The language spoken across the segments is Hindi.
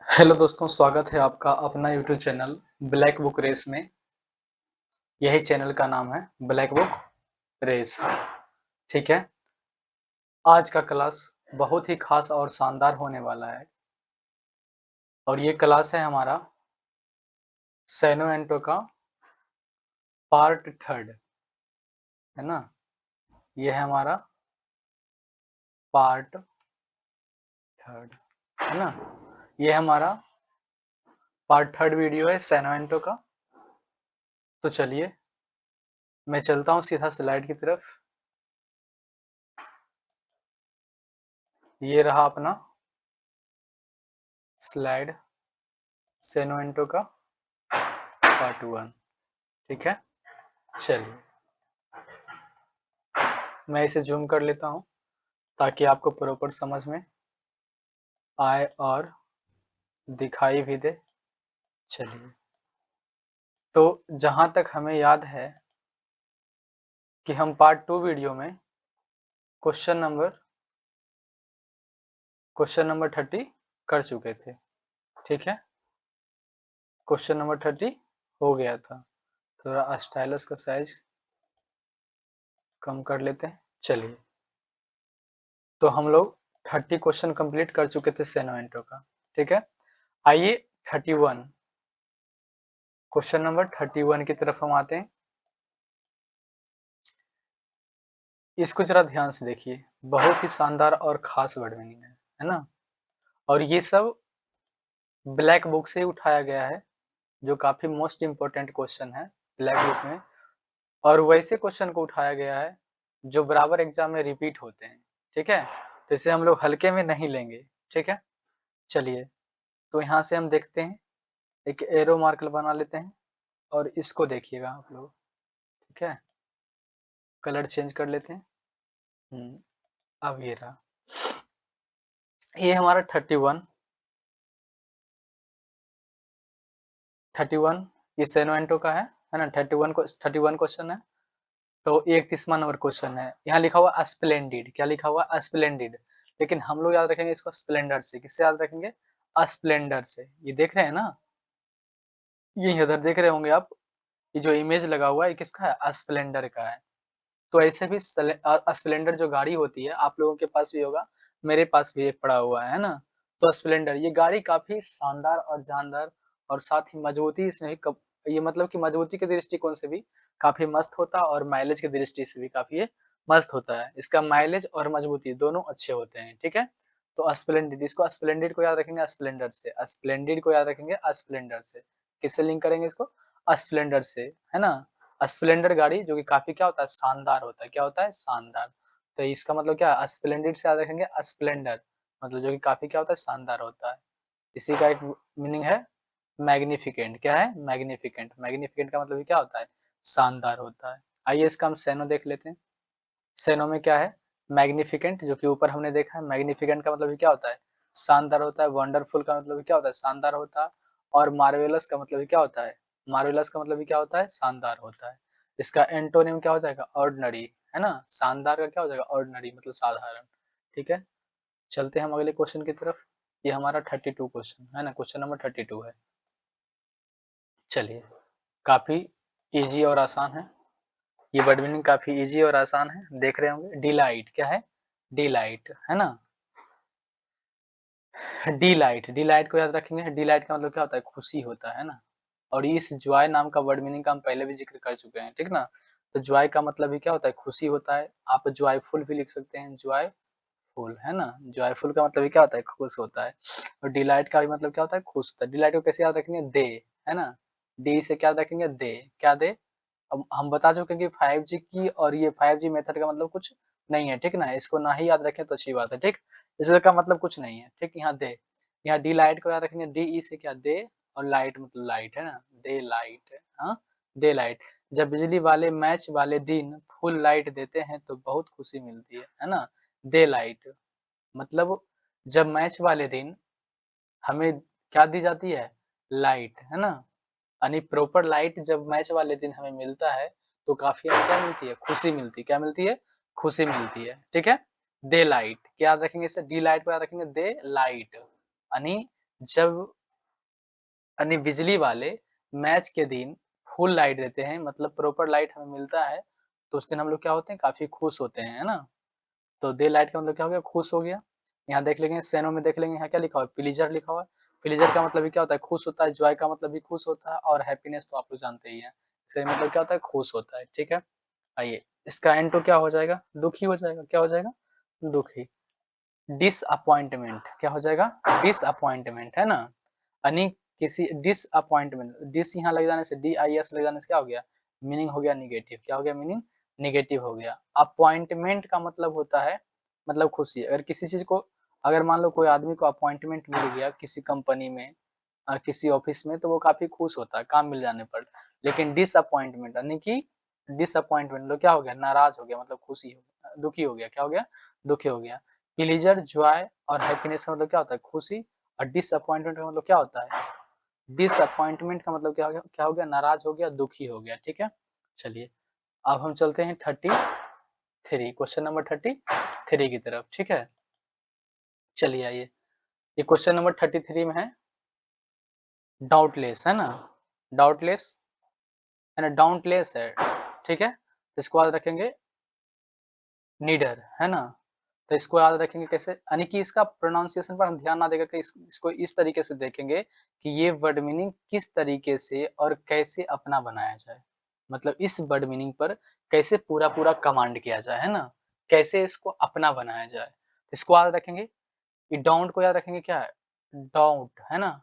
हेलो दोस्तों, स्वागत है आपका अपना YouTube channel black book race में। यही चैनल का नाम है ब्लैक बुक रेस। ठीक है। आज का क्लास बहुत ही खास और शानदार होने वाला है और ये क्लास है हमारा सैनो एंटो का पार्ट थर्ड, है ना। ये है हमारा पार्ट थर्ड, है ना। ये हमारा पार्ट थर्ड वीडियो है सैनो एंटो का। तो चलिए मैं चलता हूँ सीधा स्लाइड की तरफ। ये रहा अपना स्लाइड सैनो एंटो का पार्ट वन। ठीक है, चलिए मैं इसे जूम कर लेता हूँ ताकि आपको प्रॉपर समझ में आए और दिखाई भी दे। चलिए, तो जहाँ तक हमें याद है कि हम पार्ट टू वीडियो में क्वेश्चन नंबर 30 कर चुके थे। ठीक है, क्वेश्चन नंबर 30 हो गया था। थोड़ा स्टाइलस का साइज कम कर लेते हैं। चलिए, तो हम लोग 30 क्वेश्चन कंप्लीट कर चुके थे सेनोएंटो का। ठीक है, आइए 31 क्वेश्चन नंबर 31 की तरफ हम आते हैं। इसको जरा ध्यान से देखिए, बहुत ही शानदार और खास वर्ड मीनिंग है ना। और ये सब ब्लैक बुक से उठाया गया है, जो काफी मोस्ट इम्पोर्टेंट क्वेश्चन है ब्लैक बुक में। और वैसे क्वेश्चन को उठाया गया है जो बराबर एग्जाम में रिपीट होते हैं। ठीक है, तो इसे हम लोग हल्के में नहीं लेंगे। ठीक है, चलिए तो यहाँ से हम देखते हैं, एक एरो मार्कर बना लेते हैं और इसको देखिएगा आप लोग। ठीक है, कलर चेंज कर लेते हैं। अब ये रहा, ये हमारा 31 ये सेनोएंटो का है ना। 31 क्वेश्चन है। तो 31वां नंबर क्वेश्चन है, यहाँ लिखा हुआ स्प्लेंडिड। क्या लिखा हुआ? स्प्लेंडिड। लेकिन हम लोग याद रखेंगे इसको स्प्लेंडर से। किससे याद रखेंगे? स्प्लेंडर से। ये देख रहे हैं ना, ये इधर देख रहे होंगे आप, ये जो इमेज लगा हुआ है ये किसका है? स्प्लेंडर का है। तो ऐसे भी स्प्लेंडर जो गाड़ी होती है, आप लोगों के पास भी होगा, मेरे पास भी एक पड़ा हुआ है ना। तो स्प्लेंडर ये गाड़ी काफी शानदार और जानदार, और साथ ही मजबूती इसमें भी ये मतलब कि मजबूती के दृष्टिकोण से भी काफी मस्त होता है और माइलेज की दृष्टि से भी काफी ये मस्त होता है। इसका माइलेज और मजबूती दोनों अच्छे होते हैं। ठीक है, तो स्प्लेंडिड, इसको स्प्लेंडिड को याद रखेंगे स्प्लेंडर से। स्प्लेंडिड को याद रखेंगे स्प्लेंडर से। किससे लिंक करेंगे इसको? स्प्लेंडर से, है ना। स्प्लेंडर गाड़ी जो कि काफी क्या होता है? शानदार होता है। क्या होता है? शानदार। तो इसका मतलब क्या है? स्प्लेंडिड से याद रखेंगे स्प्लेंडर, मतलब जो कि काफी क्या होता है? शानदार होता है। इसी का एक मीनिंग है मैग्निफिकेंट। क्या है? मैग्निफिकेंट। मैग्निफिकेंट का मतलब क्या होता है? शानदार होता है। आइए इसका हम सेनो देख लेते हैं। सेनो में क्या है? मैग्निफिकेंट, जो कि ऊपर हमने देखा है। मैग्निफिकेंट का मतलब क्या होता है? शानदार होता है। वंडरफुल का मतलब क्या होता है? शानदार होता है। और मार्वेलस का मतलब क्या होता है? मार्वेलस का मतलब क्या होता है? शानदार होता है। इसका एंटोनिम क्या हो जाएगा? ऑर्डिनरी, है ना। शानदार का क्या हो जाएगा? ऑर्डिनरी, मतलब साधारण। ठीक है, चलते हैं हम अगले क्वेश्चन की तरफ। ये हमारा 32 क्वेश्चन है ना, क्वेश्चन नंबर 32 है। चलिए, काफी इजी और आसान है। ये वर्ड मीनिंग काफी इजी और आसान है, देख रहे होंगे। डिलाइट क्या है? डिलाइट, है ना। डिलाइट, डिलाइट को याद रखेंगे। डिलाइट का मतलब क्या होता है? खुशी होता है ना। और इस जॉय नाम का वर्ड मीनिंग का हम पहले भी जिक्र कर चुके हैं। ठीक ना। तो जॉय का मतलब भी क्या होता है? खुशी होता है। आप जॉयफुल भी लिख सकते हैं, जॉयफुल, है ना। जॉयफुल का मतलब क्या होता है? खुश होता है। और डिलाइट का भी मतलब क्या होता है? खुश होता है। डिलाइट को कैसे याद रखेंगे? दे, है ना। डी से क्या रखेंगे? दे। क्या दे? अब हम बता चुके हैं कि 5G की और ये 5G मेथड का मतलब कुछ नहीं है। ठीक ना, इसको ना ही याद रखें तो अच्छी बात है। ठीक, इसका मतलब कुछ नहीं है। ठीक, यहाँ दे, यहाँ डी लाइट को याद रखेंगे। डी ई से क्या? दे, और लाइट मतलब लाइट, है ना। दे लाइट, हाँ, दे लाइट। जब बिजली वाले मैच वाले दिन फुल लाइट देते हैं तो बहुत खुशी मिलती है ना। दे लाइट मतलब जब मैच वाले दिन हमें क्या दी जाती है? लाइट, है ना। यानी प्रॉपर लाइट जब मैच वाले दिन हमें मिलता है तो काफी हमें क्या मिलती है? खुशी मिलती है। क्या मिलती है? खुशी मिलती है। ठीक है, डे लाइट क्या याद रखेंगे? इसे डी लाइट को याद रखेंगे। डे लाइट यानी जब यानी बिजली वाले मैच के दिन फुल लाइट देते हैं, मतलब प्रॉपर लाइट हमें मिलता है, तो उस दिन हम लोग क्या होते हैं, काफ़ी खुश होते हैं, है ना? तो डे लाइट का मतलब क्या हो गया, खुश हो गया। यहाँ देख लेंगे, शेनो में देख लेंगे, यहाँ क्या लिखा हुआ है, प्लीज़र लिखा हुआ है। प्लीज़र का मतलब ये क्या होता है, खुश होता है, जॉय का मतलब भी खुश होता है, और हैप्पीनेस तो आप लोग जानते ही हैं। इसका मतलब क्या होता है, खुश होता है, ठीक है? आइए, इसका एंटो क्या हो जाएगा, दुखी हो जाएगा, क्या हो जाएगा? दुखी। डिसअपॉइंटमेंट क्या हो जाएगा, डिसअपॉइंटमेंट, है ना? यानी किसी डिसअपॉइंटमेंट, डिस यहाँ लग जाने से, DIS लग जाने से क्या हो गया, मीनिंग हो गया निगेटिव, क्या हो गया मीनिंग, निगेटिव हो गया। अपॉइंटमेंट का मतलब होता है, मतलब खुशी। अगर किसी चीज को, अगर मान लो कोई आदमी को अपॉइंटमेंट मिल गया किसी कंपनी में, किसी ऑफिस में, तो वो काफी खुश होता है काम मिल जाने पर। लेकिन डिसअपॉइंटमेंट यानी कि डिसअपॉइंटमेंट मतलब क्या हो गया, नाराज हो गया, मतलब खुशी हो गया, दुखी हो गया, क्या हो गया, दुखी हो गया। प्लीजर, जॉय और हैप्पीनेस का मतलब क्या होता है, खुशी। और डिसअपॉइंटमेंट का मतलब क्या होता है, डिसअपॉइंटमेंट का मतलब क्या हो गया, नाराज हो गया, दुखी हो गया, ठीक है? चलिए, अब हम चलते हैं 33, क्वेश्चन नंबर 33 की तरफ, ठीक है? चलिए आइए, ये क्वेश्चन नंबर 33 में है, डाउटलेस, है ना? डाउटलेस है ना, डाउटलेस है, ठीक है? तो इसको याद रखेंगे, नीडर, है ना? तो इसको याद रखेंगे कैसे, यानी कि इसका प्रोनाउंसिएशन पर हम ध्यान ना देकर के इसको इस तरीके से देखेंगे कि ये वर्ड मीनिंग किस तरीके से और कैसे अपना बनाया जाए। मतलब इस वर्ड मीनिंग पर कैसे पूरा कमांड किया जाए, है ना? कैसे इसको अपना बनाया जाए। इसको याद रखेंगे, ये डाउट को याद रखेंगे, क्या है, डाउट, है ना?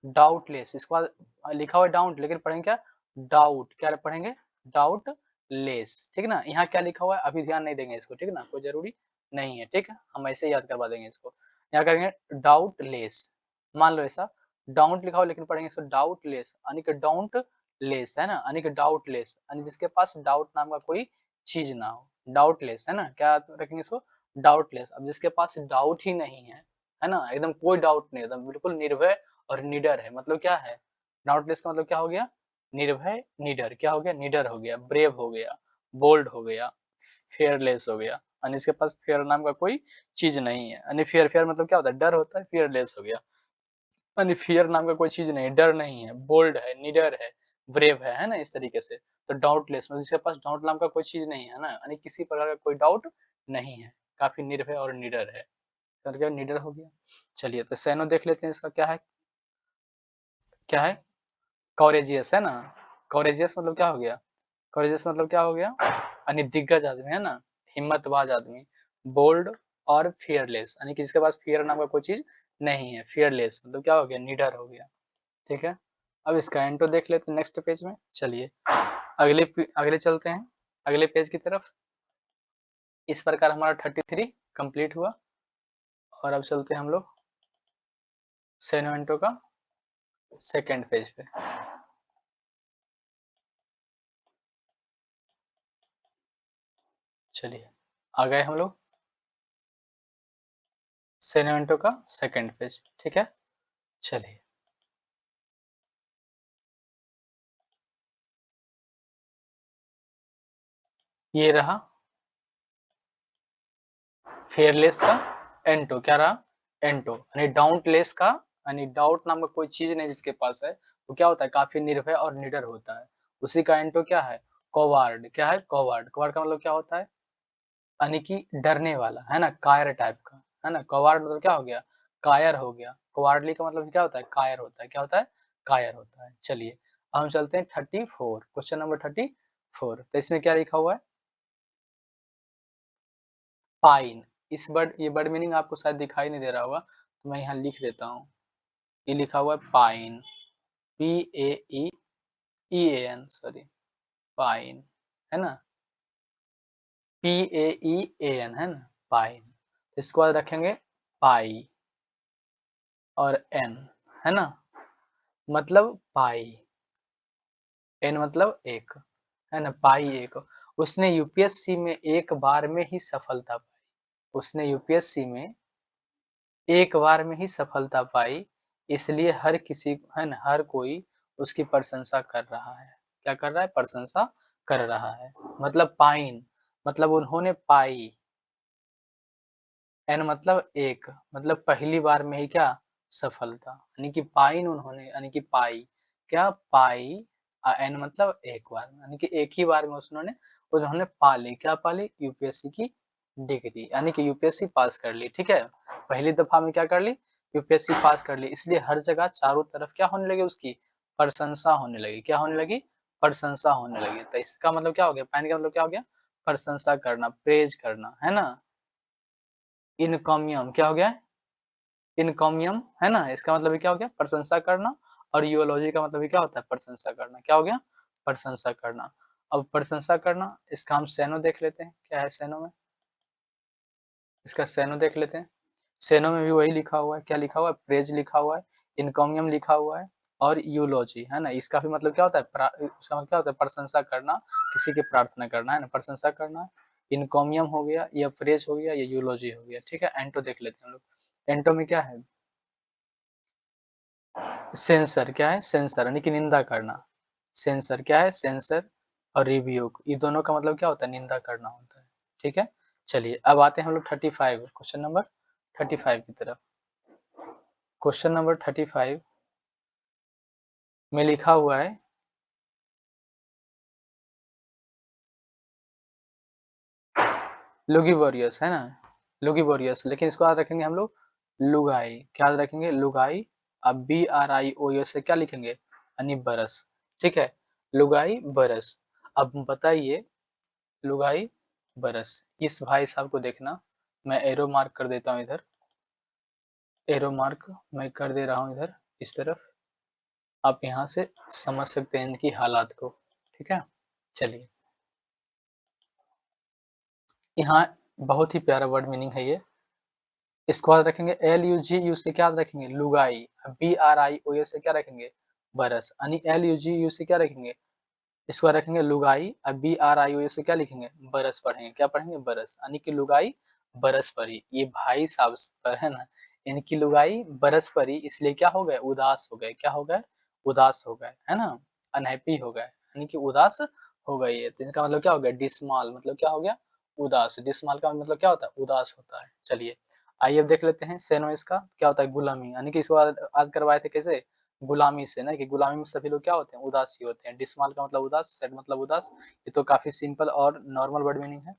डाउटलेस, इसके बाद लिखा हुआ है डाउट, लेकिन पढ़ेंगे क्या, डाउट, क्या पढ़ेंगे, डाउट लेस, ठीक है ना? यहाँ क्या लिखा हुआ है अभी ध्यान नहीं देंगे इसको, ठीक है ना, कोई जरूरी नहीं है, ठीक है, हम ऐसे ही याद करवा देंगे इसको। यहाँ करेंगे डाउट लेस, मान लो ऐसा डाउट लिखा हुआ, लेकिन पढ़ेंगे इसको डाउट लेस, यानी कि डाउट लेस, है ना, यानी कि डाउट लेस, यानी जिसके पास डाउट नाम का कोई चीज ना हो, डाउट लेस, है ना, क्या रखेंगे इसको, डाउट लेस। अब जिसके पास डाउट ही नहीं है ना, एकदम कोई डाउट नहीं, एकदम बिल्कुल निर्भय और निडर है, मतलब क्या है, डाउटलेस का मतलब क्या हो गया, निर्भय, निडर, क्या हो गया, निडर हो गया, ब्रेव हो गया, बोल्ड हो गया, फेयरलेस हो गया, यानी इसके पास फेयर नाम का कोई चीज नहीं है। यानी फेयर, फेयर मतलब क्या होता है, डर होता है, फेयरलेस हो गया, यानी फियर नाम का कोई चीज नहीं है, डर नहीं है, बोल्ड है, निडर है, ब्रेव है ना, इस तरीके से। तो डाउटलेस मतलब जिसके पास डाउट नाम का कोई चीज नहीं है ना, यानी किसी प्रकार का कोई डाउट नहीं है, काफी निर्भय और निडर है, तो क्या निडर हो गया। चलिए, तो सैनो देख लेते हैं, इसका क्या है, क्या है, कॉरेजियस, है ना? कॉरेजियस मतलब क्या हो गया, कॉरेजियस मतलब क्या हो गया, यानी दिग्गज आदमी, है ना, हिम्मतबाज आदमी, बोल्ड और फियरलेस, यानी कि जिसके पास फियर नाम का कोई चीज नहीं है, फियरलेस मतलब क्या हो गया, निडर हो गया, ठीक है? अब इसका एंटो देख लेते हैं नेक्स्ट पेज में। चलिए, अगले चलते हैं, अगले पेज की तरफ। इस प्रकार हमारा 33 कंप्लीट हुआ, और अब चलते हैं हम लोग सेनो एंटो का सेकेंड पेज पे। चलिए, आ गए हम लोग सेनेंटो का सेकंड पेज, ठीक है? चलिए, ये रहा फेयरलेस का एंटो, क्या रहा, एंटो, यानी डाउटलेस का, यानी डाउट नाम का कोई चीज नहीं जिसके पास है, वो क्या होता है, काफी निर्भय और निडर होता है। उसी का एंटो क्या है, कोवार्ड, क्या है, कोवार्ड, कोवार्ड का मतलब क्या होता है, यानी कि डरने वाला, है ना, कायर टाइप का, है ना, कोवार्ड मतलब क्या हो गया, कायर हो गया। कोवार्डली का मतलब क्या होता है, कायर होता है, क्या होता है, कायर होता है। चलिए, अब हम चलते हैं 34, क्वेश्चन नंबर 34। तो इसमें क्या लिखा हुआ है, पाइन। इस वर्ड, ये वर्ड मीनिंग आपको शायद दिखाई नहीं दे रहा होगा, तो मैं यहाँ लिख देता हूँ। ये लिखा हुआ है पाइन, PAEEAN, सॉरी, पाइन, है ना, PAEAN, है ना, पाइन। इसको बाद रखेंगे पाई और एन, है ना, मतलब पाई, एन मतलब एक, है ना, पाई एक। उसने यूपीएससी में एक बार में ही सफलता पाई, उसने यूपीएससी में एक बार में ही सफलता पाई, इसलिए हर किसी, है ना, हर कोई उसकी प्रशंसा कर रहा है। क्या कर रहा है, प्रशंसा कर रहा है। मतलब पाइन मतलब उन्होंने पाई, एन मतलब एक, मतलब पहली बार में ही क्या सफलता, यानी कि पाई उन्होंने, यानी कि पाई, क्या पाई, एन मतलब एक बार, यानी कि एक ही बार में उन्होंने उन्होंने पा ली, क्या पा ली, यूपीएससी की डिग्री, यानी कि यूपीएससी पास कर ली, ठीक है। पहली दफा में क्या कर ली, यूपीएससी पास कर ली, इसलिए हर जगह चारों तरफ क्या होने लगी, उसकी प्रशंसा होने लगी, क्या होने लगी, प्रशंसा होने लगी। तो इसका मतलब क्या हो गया, पाइन का मतलब क्या हो गया, प्रशंसा करना, प्रेज करना, है ना। इनकमियम क्या हो गया, इनकमियम, है ना, इसका मतलब क्या हो गया, प्रशंसा करना। और यूलॉजी का मतलब क्या होता है, प्रशंसा करना, क्या हो गया, प्रशंसा करना। अब प्रशंसा करना, इसका हम सेनो देख लेते हैं, क्या है सेनो में, इसका सेनो देख लेते हैं। सेनो में भी वही लिखा हुआ है, क्या लिखा हुआ है, प्रेज लिखा हुआ है, इनकमियम लिखा हुआ है, और यूलॉजी, है ना। इसका भी मतलब क्या होता है, इसका मतलब क्या होता है, प्रशंसा करना, किसी की प्रार्थना करना, है ना, प्रशंसा करना। इनकमियम हो गया, या प्रेज हो गया, या यूलॉजी हो गया, ठीक है। एंटो देख लेते हैं हम लोग। एंटो में क्या है, सेंसर, क्या है, सेंसर, यानी कि निंदा करना। सेंसर क्या है, सेंसर। और रिव्यूक, ये दोनों का मतलब क्या होता है, निंदा करना होता है, ठीक है। चलिए अब आते हैं हम लोग 35, क्वेश्चन नंबर 35 की तरफ। क्वेश्चन नंबर 35 में लिखा हुआ है, लुगिबोरियस, है ना, लुगिबोरियस, लेकिन इसको याद रखेंगे हम लोग, लुगाई, क्या याद रखेंगे, लुगाई। अब BRIOS से क्या लिखेंगे, यानी बरस, ठीक है, लुगाई बरस। अब बताइए, लुगाई बरस, इस भाई साहब को देखना, मैं एरो मार्क कर देता हूँ इधर, एरो मार्क मैं कर दे रहा हूँ इधर, इस तरफ। आप यहाँ से समझ सकते हैं इनकी हालात को, ठीक है। चलिए, यहाँ बहुत ही प्यारा वर्ड मीनिंग है ये, इसको याद रखेंगे। LUGU से क्या याद रखेंगे, लुगाई। BRIOS से क्या रखेंगे, बरस, यानी LUGU से क्या रखेंगे, इसको रखेंगे लुगाई। अब BRIOS से क्या लिखेंगे, बरस पढ़ेंगे, क्या पढ़ेंगे, बरस, यानी कि लुगाई बरस पड़ी, ये भाई साहब पर, है ना, इनकी लुगाई बरस पड़ी, इसलिए क्या हो गए, उदास हो गए, क्या हो गए, उदास हो गए, है ना, अनहैप्पी हो गए, यानी कि उदास हो गई है। तो इनका मतलब क्या हो गया, डिसमाल, मतलब क्या हो गया, उदास। डिसमाल का मतलब क्या होता है, उदास होता है। चलिए आइए अब देख लेते हैं सेनो, इसका क्या होता है, गुलामी, यानी कि इसको याद करवाए थे कैसे, गुलामी से ना, कि गुलामी में सभी लोग क्या होते हैं, उदासी होते हैं। डिसमाल का मतलब उदास, सेड मतलब उदास, ये तो काफी सिंपल और नॉर्मल वर्ड मीनिंग है।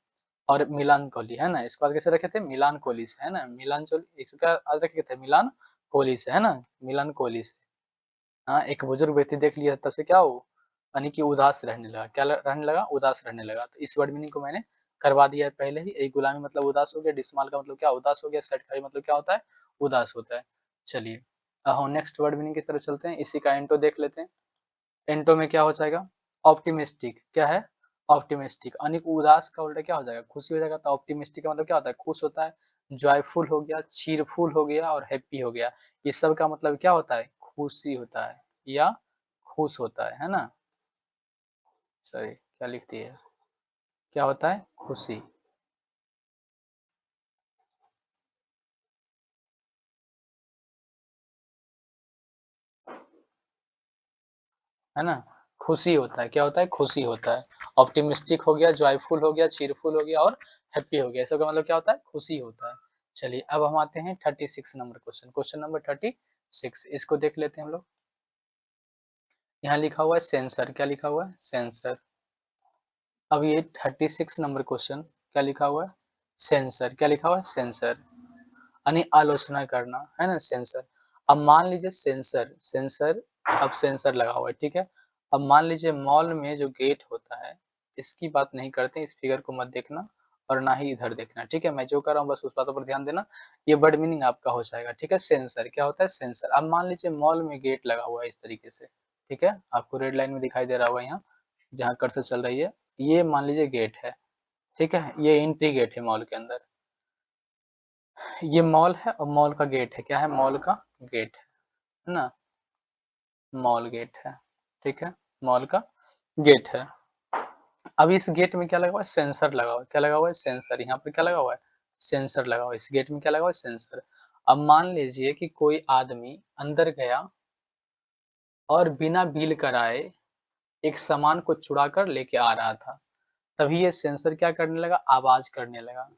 और मिलान कोहली, है ना, इसको आज कैसे रखे थे, मिलान कोहली से, है ना, मिलान चोली, इसको क्या आज रखे थे, मिलान कोहली से, है ना, मिलान कोहली से। हाँ, एक बुजुर्ग व्यक्ति देख लिया तब से क्या हो, यानी कि उदास रहने लगा, क्या रहने लगा, उदास रहने लगा। तो इस वर्ड मीनिंग को मैंने करवा दिया है पहले ही। एक गुलामी मतलब उदास हो गया, डिसमाल का मतलब क्या, उदास हो गया, सेड का मतलब क्या होता है, उदास होता है। चलिए हम नेक्स्ट वर्ड मीनिंग की तरफ चलते हैं, इसी का एंटो देख लेते हैं। एंटो में क्या हो जाएगा, ऑप्टिमिस्टिक, क्या है, ऑप्टिमिस्टिक, यानी उदास का उल्टा क्या हो जाएगा, खुशी हो जाएगा। तो ऑप्टिमिस्टिक का मतलब क्या होता है, खुश होता है। जॉयफुल हो गया, चीरफुल हो गया, और हैप्पी हो गया, ये सब का मतलब क्या होता है, खुशी होता है, या खुश होता है ना। सॉरी, क्या लिखती है, क्या होता है, खुशी, है ना, खुशी होता है, क्या होता है, खुशी होता है। ऑप्टिमिस्टिक हो गया, जॉयफुल हो गया, चीरफुल हो गया, और हैप्पी हो गया, इसका मतलब क्या होता है, खुशी होता है। चलिए अब हम आते हैं 36 नंबर क्वेश्चन, क्वेश्चन नंबर 36, इसको देख लेते हैं हम लोग। यहाँ लिखा हुआ है सेंसर, क्या लिखा हुआ है, सेंसर। अब ये 36 नंबर क्वेश्चन, क्या लिखा हुआ है, सेंसर, क्या लिखा हुआ है, सेंसर, यानी आलोचना करना, है ना, सेंसर। अब मान लीजिए सेंसर, सेंसर, अब सेंसर लगा हुआ है, ठीक है। अब मान लीजिए मॉल में जो गेट होता है, इसकी बात नहीं करते, इस फिगर को मत देखना, और ना ही इधर देखना, ठीक है। मैं जो कर रहा हूँ बस उस बातों पर ध्यान देना, ये वर्ड मीनिंग आपका हो जाएगा, ठीक है। सेंसर क्या होता है, सेंसर। अब मान लीजिए मॉल में गेट लगा हुआ है इस तरीके से, ठीक है, आपको रेड लाइन में दिखाई दे रहा होगा यहाँ, जहाँ कर्सर चल रही है, ये मान लीजिए गेट है, ठीक है, ये एंट्री गेट है मॉल के अंदर। ये मॉल है और मॉल का गेट है, क्या है, मॉल का गेट है ना, मॉल गेट है, ठीक है, मॉल का गेट है। अब इस गेट में क्या लगा हुआ है, सेंसर लगा हुआ है, क्या लगा हुआ है, सेंसर। यहाँ पर क्या लगा हुआ है, सेंसर लगा हुआ है, इस गेट में क्या लगा हुआ है, सेंसर। अब मान लीजिए कि कोई आदमी अंदर गया और बिना बिल कराए एक सामान को चुरा कर लेके आ रहा था, तभी ये सेंसर क्या करने लगा, आवाज करने लगा।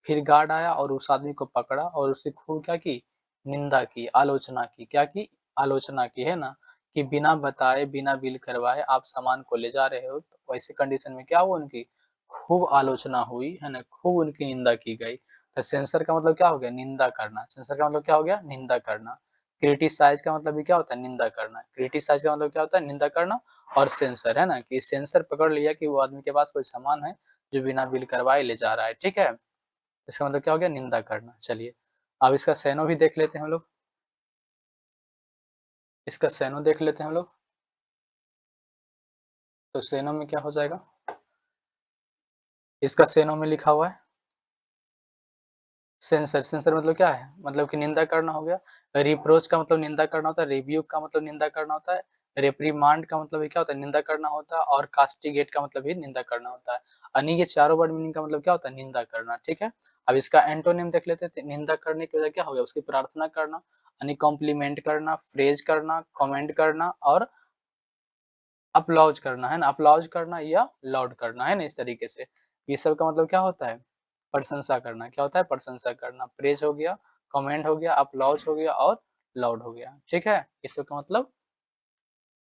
फिर गार्ड आया और उस आदमी को पकड़ा और उससे खूब क्या की, निंदा की, आलोचना की, क्या की, आलोचना की, है ना, कि बिना बताए बिना बिल करवाए आप सामान को ले जा रहे हो, तो वैसे कंडीशन में क्या हुआ, उनकी खूब आलोचना हुई, है ना, खूब उनकी निंदा की गई। तो सेंसर का मतलब क्या हो गया, निंदा करना। सेंसर का मतलब क्या हो गया, निंदा करना। क्रिटिसाइज का मतलब भी क्या होता है, निंदा करना। क्रिटिसाइज का मतलब क्या होता है, निंदा करना। और सेंसर, है ना, कि सेंसर पकड़ लिया कि वो आदमी के पास कोई सामान है जो बिना बिल करवाए ले जा रहा है, ठीक है। इसका मतलब क्या हो गया, निंदा करना। चलिए अब इसका सेनो भी देख लेते हैं हम लोग। इसका सेनो देख लेते हैं हम लोग। तो सेनो में क्या हो जाएगा, इसका सेनो में लिखा हुआ है सेंसर। सेंसर मतलब क्या है, मतलब कि निंदा करना हो गया। रिप्रोच का मतलब निंदा करना होता है। रिव्यू का मतलब निंदा करना होता है। रेप्रीमांड का मतलब क्या होता है, निंदा करना होता है। और कास्टिगेट का मतलब भी निंदा करना होता है। यानी ये चारों वर्ड मीनिंग का मतलब क्या होता है, निंदा करना, ठीक है। अब इसका एंटोनिम देख लेते हैं। निंदा करने की वजह क्या हो गया, उसकी प्रार्थना करना, यानी कॉम्प्लीमेंट करना, प्रेज करना, कमेंट करना और अपलॉज करना, है ना, अपलॉज करना या लॉड करना, है ना, इस तरीके से। ये सब का मतलब क्या होता है, प्रशंसा करना। क्या होता है, प्रशंसा करना। प्रेज हो गया, कमेंट हो गया, अपलॉज हो गया और लाउड हो गया, ठीक है। ये सब का मतलब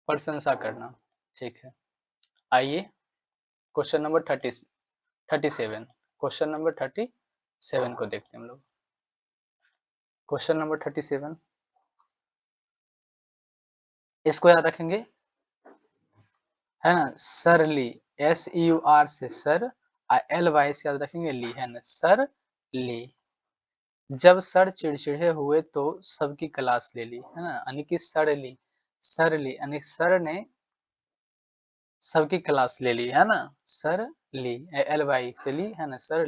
प्रशंसा करना, ठीक है। आइए क्वेश्चन नंबर 37, क्वेश्चन नंबर 37 को देखते हैं हम लोग। क्वेश्चन नंबर 37, इसको याद रखेंगे, है ना, सरली, SUR से सर, LY से याद रखेंगे ली, है ना, सर ली। जब सर चिड़चिड़े हुए तो सबकी क्लास ले ली, है ना, यानी कि सर ली, सर ली यानी सर ने सबकी क्लास ले ली, है ना, सर ली, LY से ली, है ना, सर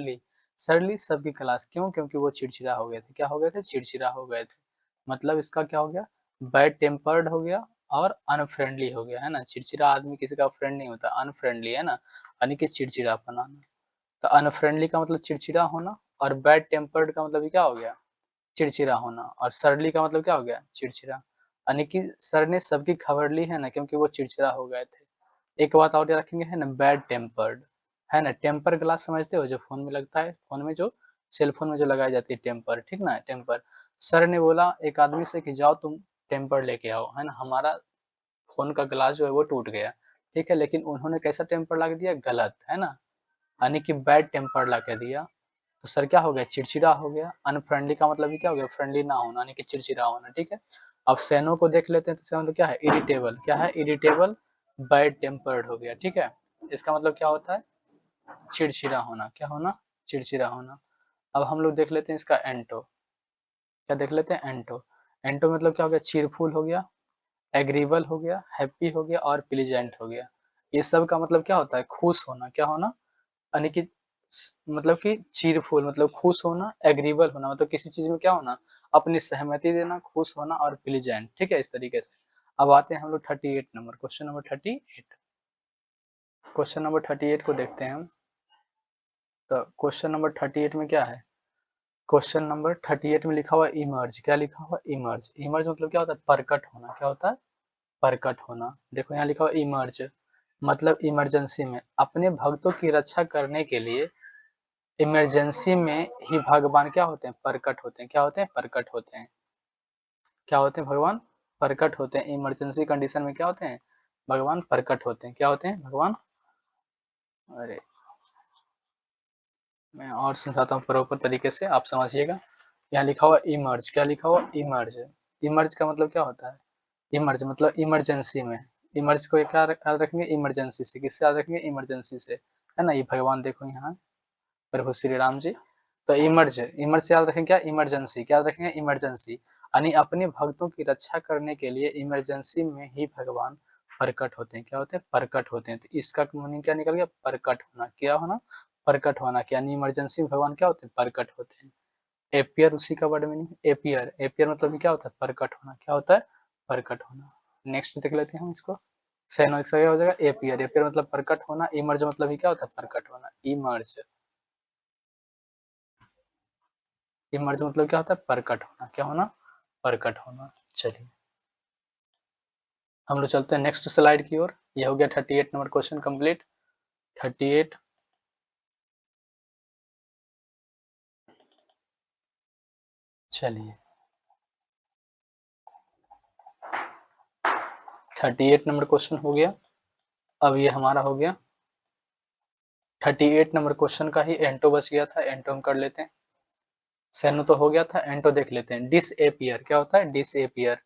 ली सबकी क्लास। क्यों, क्योंकि वो चिड़चिड़ा हो गए थे। क्या हो गए थे, चिड़चिड़ा हो गए थे। मतलब इसका क्या हो गया, बैड टेम्पर्ड हो गया और अनफ्रेंडली हो गया, है ना। चिड़चिड़ा आदमी किसी का फ्रेंड नहीं होता, अनफ्रेंडली, है ना, यानी कि चिड़चिड़ापन आना। तो अनफ्रेंडली का मतलब चिड़चिड़ा होना, और बैड टेम्पर्ड का मतलब क्या हो गया, चिड़चिड़ा होना। और सरली का मतलब क्या हो गया, चिड़चिड़ा, यानी कि सर ने सबकी खबर ली, है ना, क्योंकि वो चिड़चिड़ा हो गए थे। एक बात और याद रखेंगे, है ना, बैड टेम्पर्ड, है ना। टेम्पर ग्लास समझते हो, जो फोन में लगता है, फोन में जो सेल फोन में जो लगाई जाती है, टेम्पर, ठीक ना, टेम्पर। सर ने बोला एक आदमी से कि जाओ तुम टेम्पर लेके आओ, है ना, हमारा फोन का ग्लास जो है वो टूट गया, ठीक है। लेकिन उन्होंने कैसा टेम्पर ला दिया, गलत, है ना, यानी कि बैड टेम्पर ला के दिया। तो सर क्या हो गया, चिड़चिड़ा हो गया। अनफ्रेंडली का मतलब भी क्या हो गया, फ्रेंडली ना होना, यानी कि चिड़चिड़ा होना, ठीक है। अब सेनो को देख लेते हैं। तो सेनो क्या है, इरिटेबल, क्या है, इरिटेबल, बैड टेम्पर्ड हो गया, ठीक है। इसका मतलब क्या होता है, चिड़चिड़ा होना। क्या होना, चिड़चिड़ा होना। अब हम लोग देख लेते हैं इसका एंटो। क्या देख लेते हैं, एंटो। एंटो मतलब क्या हो गया, चीरफुल हो गया, एग्रीबल हो गया, हैप्पी हो गया और प्लीजेंट हो गया। ये सब का मतलब क्या होता है, खुश होना। क्या होना, यानी कि मतलब कि चीरफुल मतलब खुश होना, एग्रीबल होना मतलब किसी चीज में क्या होना, अपनी सहमति देना, खुश होना और प्लीजेंट, ठीक है, इस तरीके से। अब आते हैं हम लोग 38 number, question number 38। Question number 38 को देखते हैं हम। तो क्वेश्चन नंबर 38 में क्या है, क्वेश्चन नंबर 38 में लिखा हुआ इमर्ज। क्या लिखा हुआ, इमर्ज। इमर्ज मतलब क्या होता है, प्रकट होना। क्या होता है, प्रकट होना। देखो यहाँ लिखा हुआ इमर्ज, मतलब इमरजेंसी में अपने भक्तों की रक्षा करने के लिए इमरजेंसी में ही भगवान क्या होते हैं, प्रकट होते हैं। क्या होते हैं, प्रकट होते हैं। क्या होते हैं, भगवान प्रकट होते हैं। इमरजेंसी कंडीशन में क्या होते हैं, भगवान प्रकट होते हैं। क्या होते हैं, भगवान, अरे मैं और समझाता हूँ प्रॉपर तरीके से, आप समझिएगा। यहाँ लिखा हुआ इमर्ज। क्या लिखा हुआ, इमर्ज। इमर्ज का मतलब क्या होता है, इमर्ज मतलब इमरजेंसी में। इमर्ज को क्या याद रखेंगे, इमरजेंसी से। किससे याद रखेंगे, इमरजेंसी से, है ना। ये भगवान देखो यहाँ प्रभु श्री राम जी। तो इमर्ज, इमर्ज से याद रखेंगे क्या, इमरजेंसी। क्या याद रखेंगे, इमरजेंसी, यानी अपने भक्तों की रक्षा करने के लिए इमरजेंसी में ही भगवान प्रकट होते हैं। क्या होते हैं, प्रकट होते हैं। तो इसका मीनिंग क्या निकल गया, प्रकट होना। क्या होना, प्रकट होना। यानी इमरजेंसी में भगवान क्या होते हैं, प्रकट होते हैं। एपियर उसी का वर्ड मीनिंग, एपियर। एपियर मतलब क्या होता है, प्रकट होना। क्या होता है, प्रकट होना। नेक्स्ट देख लेते हैं हम इसको। सेनो इसका क्या हो जाएगा, एपियर। एपियर मतलब प्रकट होना। इमर्ज मतलब ही क्या होता है, प्रकट होना। इमर्ज, इमर्ज मतलब क्या होता है, प्रकट होना। क्या होना, प्रकट होना। चलिए हम लोग चलते हैं नेक्स्ट स्लाइड की ओर। यह हो गया 38 नंबर क्वेश्चन कंप्लीट। 38, चलिए 38 नंबर क्वेश्चन हो गया। अब ये हमारा हो गया 38 नंबर क्वेश्चन का ही एंटो बच गया था, एंटो हम कर लेते हैं। सेनो तो हो गया था, एंटो देख लेते हैं। डिसएपियर क्या होता है? डिसएपियर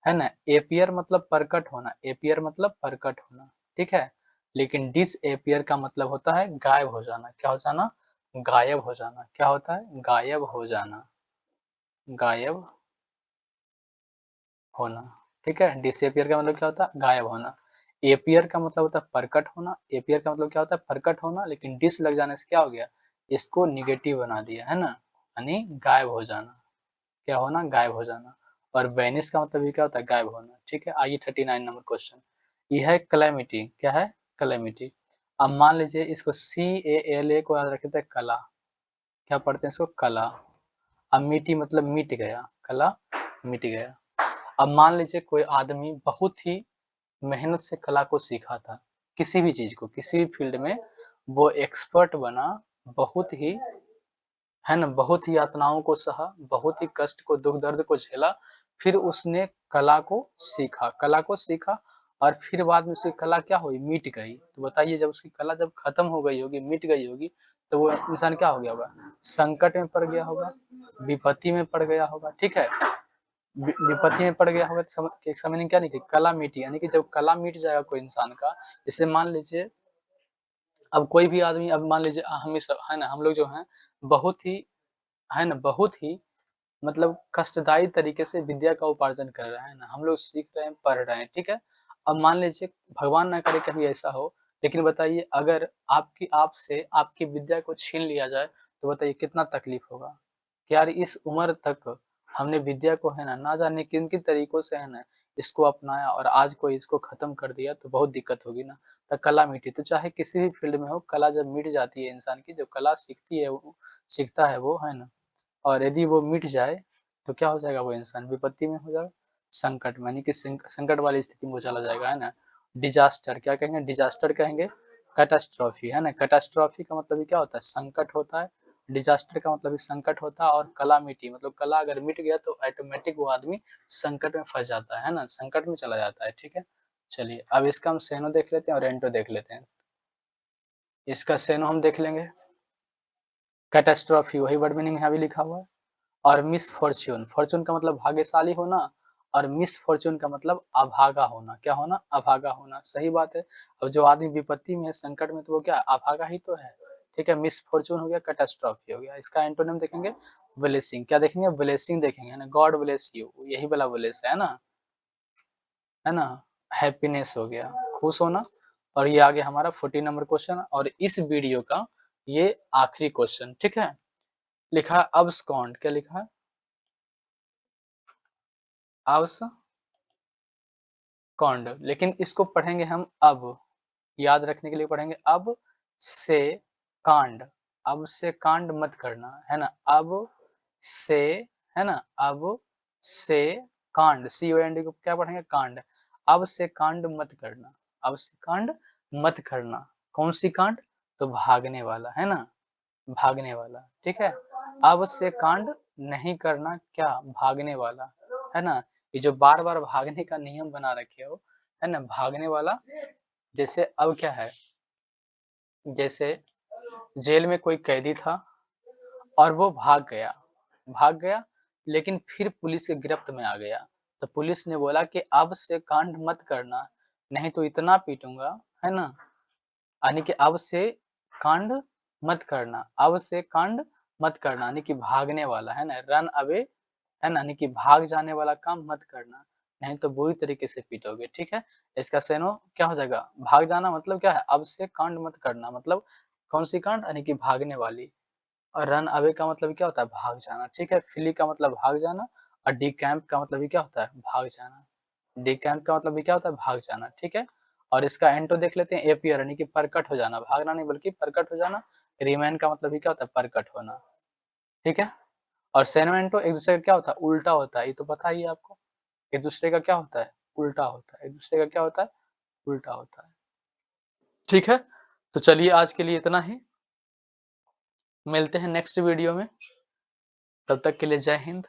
है ना। एपियर मतलब प्रकट होना, एपियर मतलब प्रकट होना, ठीक है। लेकिन डिसएपियर का मतलब होता है गायब हो जाना। क्या हो जाना? गायब हो जाना। क्या होता है? गायब हो जाना, गायब होना, ठीक है। डिसएपियर का मतलब क्या होता है? गायब होना। एपियर का मतलब होता है प्रकट होना। एपियर का मतलब क्या होता है? प्रकट होना। लेकिन डिस लग जाने से क्या हो गया? इसको निगेटिव बना दिया, है ना, यानी गायब हो जाना। क्या होना? गायब हो जाना। और वैनिश का मतलब ये क्या होता है? गायब होना, ठीक है। आइए 39 नंबर क्वेश्चन, यह है कैलेमिटी। क्या है? कैलेमिटी। अब मान लीजिए इसको CALA को याद रखे थे, कला। क्या पढ़ते हैं इसको? कला। अब मिटी मतलब मिट गया, कला मिट गया। अब मान लीजिए कोई आदमी बहुत ही मेहनत से कला को सीखा था, किसी भी चीज को, किसी भी फील्ड में वो एक्सपर्ट बना, बहुत ही, है ना, बहुत ही यातनाओं को सहा, बहुत ही कष्ट को, दुख दर्द को झेला, फिर उसने कला को सीखा, कला को सीखा, और फिर बाद में उसकी कला क्या हुई? मिट गई। तो बताइए, जब उसकी कला जब खत्म हो गई होगी, मिट गई होगी, तो वो इंसान क्या हो गया होगा? संकट में पड़ गया होगा, विपत्ति में पड़ गया होगा, ठीक है। विपत्ति में पड़ गया होगा तो समझने क्या नहीं कि कला मिटी, यानी कि जब कला मिट जाएगा कोई इंसान का, जैसे मान लीजिए अब कोई भी आदमी, अब मान लीजिए हम ही सब, है ना, हम लोग जो हैं बहुत ही, है ना, बहुत ही मतलब कष्टदायी तरीके से विद्या का उपार्जन कर रहे हैं ना, हम लोग सीख रहे हैं, पढ़ रहे हैं, ठीक है। अब मान लीजिए भगवान ना करे कभी ऐसा हो, लेकिन बताइए अगर आपसे आपकी विद्या को छीन लिया जाए, तो बताइए कितना तकलीफ होगा कि यार इस उम्र तक हमने विद्या को, है ना जाने किन किन तरीकों से, है ना, इसको अपनाया, और आज कोई इसको खत्म कर दिया, तो बहुत दिक्कत होगी ना। तो कला मिटी, तो चाहे किसी भी फील्ड में हो, कला जब मिट जाती है इंसान की, जो कला सीखती है वो सीखता है वो, है ना, और यदि वो मिट जाए, तो क्या हो जाएगा? वो इंसान विपत्ति में हो जाएगा, संकट में, यानी कि संकट वाली स्थिति में वो चला जाएगा, है ना। डिजास्टर क्या कहेंगे? डिजास्टर कहेंगे। कैटास्ट्रॉफी, है ना, कैटास्ट्रॉफी का मतलब क्या होता है? संकट होता है। डिजास्टर का मतलब भी संकट होता है। और कलामिटी मतलब कला अगर मिट गया तो ऑटोमेटिक वो आदमी संकट में फंस जाता है ना, संकट में चला जाता है, ठीक है। चलिए अब इसका हम सेनो देख लेते हैं और एंटो देख लेते हैं। इसका सेनो हम देख लेंगे। कैटास्ट्रॉफी वही वर्ड मीनिंग यहाँ भी लिखा हुआ है। और मिस फॉर्च्यून, फॉर्च्यून का मतलब भाग्यशाली होना, और मिस फॉर्च्यून का मतलब अभागा होना। क्या होना? अभागा होना, सही बात है। अब जो आदमी विपत्ति में है, संकट में, तो वो क्या अभागा ही तो है, ठीक है। मिस फॉर्च्यून हो गया, कैटास्ट्रॉफी हो गया। इसका एंटोनिम देखेंगे ब्लेसिंग। क्या देखेंगे? ब्लेसिंग देखेंगे, है ना, गॉड ब्लेस यू, यही वाला ब्लेस है ना, है ना। हैप्पीनेस हो गया, खुश होना। और ये आ गया हमारा 14 नंबर क्वेश्चन, और इस वीडियो का ये आखिरी क्वेश्चन, ठीक है। लिखा है अब्सकॉन्ड। क्या लिखा है? अब्सकॉन्ड, लेकिन इसको पढ़ेंगे हम अब, याद रखने के लिए पढ़ेंगे अब से कांड। अब से कांड मत करना, है ना। अब से, है ना, अब से कांड, COND को क्या पढ़ेंगे? कांड। अब से कांड मत करना, अब से कांड मत करना। कौन सी कांड? तो भागने वाला, है ना, भागने वाला, ठीक है। अब से कांड नहीं करना, क्या? भागने वाला, है ना। ये जो बार बार भागने का नियम बना रखे हो, है ना, भागने वाला। जैसे अब क्या है, जैसे जेल में कोई कैदी था और वो भाग गया, लेकिन फिर पुलिस के गिरफ्त में आ गया। तो पुलिस ने बोला कि अब से कांड मत करना, नहीं तो इतना पीटूंगा, है ना, यानी कि अब से कांड मत करना, अब से कांड मत करना, यानी कि भागने वाला, है ना, रन अवे, है ना, यानी कि भाग जाने वाला काम मत करना, नहीं तो बुरी तरीके से पीटोगे, ठीक है। इसका सेनो क्या हो जाएगा? भाग जाना मतलब क्या है? अब से कांड मत करना मतलब कौन सी कांड? यानी कि भागने वाली। और रन अवे का मतलब क्या होता है? भाग जाना, ठीक है। फ्ली का मतलब भाग जाना, और डी कैंप का मतलब भी क्या होता है? भाग जाना। डी कैंप का मतलब भी क्या होता है? भाग जाना, ठीक है। और इसका एंटो देख लेते हैं, एपियर, यानी कि प्रकट हो जाना, भागना नहीं बल्कि प्रकट हो जाना। रिमेन का मतलब भी क्या होता है? प्रकट होना, ठीक है। और सेनो एंटो एक दूसरे का क्या होता है? उल्टा होता है, ये तो पता ही है आपको। एक दूसरे का क्या होता है? उल्टा होता है, एक दूसरे का क्या होता है? उल्टा होता है, ठीक है। तो चलिए आज के लिए इतना ही, मिलते हैं नेक्स्ट वीडियो में, तब तक के लिए जय हिंद।